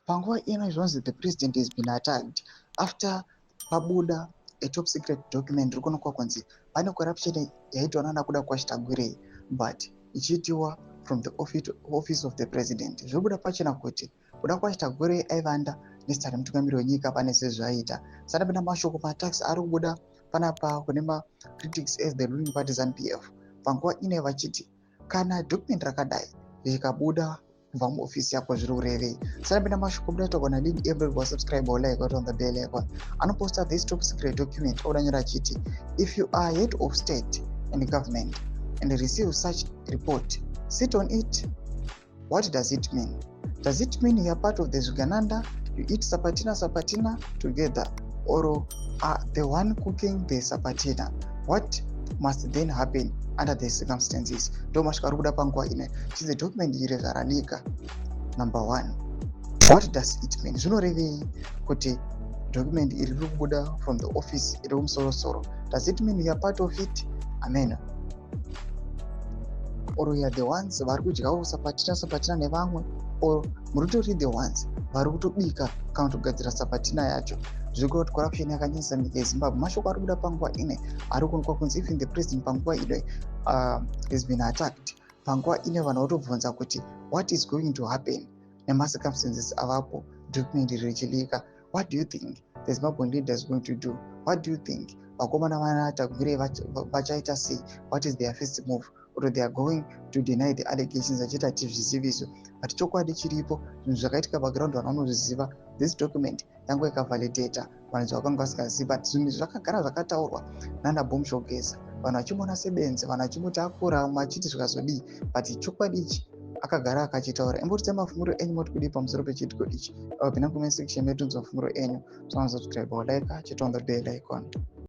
Panguva ino zvonzi the president has been attacked after pabuda a top secret document rikuonekwa kunzi pane corruption yaitwa nana kuda kwashitagurei but ichiitiwa from the office of the president. Zvobuda pachena kuti kuda kwashitagurei aivanda nezita remutungamiri wenyika pane sezvaita. Sadapinda mashoko matax ari kubuda panapa kune critics as the ruling party ZANU-PF panguva ine vachiti kana document rakadai rikabuda kubva muofisi yako zviri kurevei. Sadapinda mashoko buda kana did everyone subscribe or like on the bell icon. Anoposta this top secret document odanyora chiti if you are head of state and government and receive such report, sit on it. What does it mean? Does it mean you are part of the Zugananda, you eat sapatina together, or are the one cooking the sapatina? What must then happen under the circumstances? Domashkaruda panguva ine chizi document iri zvaranika. Number 1, what does it mean? Zvinorevei kuti document iri kubuda from the office iri kumusoro-soro? Does it mean you are part of it? Amen. Or you are the ones vari kudyawo sapatina nevamwe, or muri the ones vari kutobika kana kutogadzira sapatina yacho? Zviri kuti corruption yakanyanyisa nyika yeZimbabwe. Mashoko ari kubuda panguva ine ari kuonekwa kunzi even the president panguva ine has been attacked. Panguva ine vanhu votobvunza kuti what is going to happen nemacircumstances avapo document richilika. What do you think the Zimbabwean leader is going to do? What do you think vakomana vanatagurei vachaita sei? What is their first move? Or they are going to deny the allegations achiita tizviziviso. But chokwadi chiripo, zvinhu zvakaitika background vanhu vanozviziva. This document yangu ikavalidata vanhu zvakanga vasingazivi, but zvinhu zvakagara zvakataurwa nana Bomshogeza, vanhu vachimona sebenzi, vanhu vachimoti akura machiti zvikazodii, but chokwadi ichi akagara akachitaura. Imbotitse mafunguro enyu moti kudii pamusoro pechiitiko ichi. Pinda comment section metunzwa mafunguro enyu. Subscribe or like, chit on the bell icon.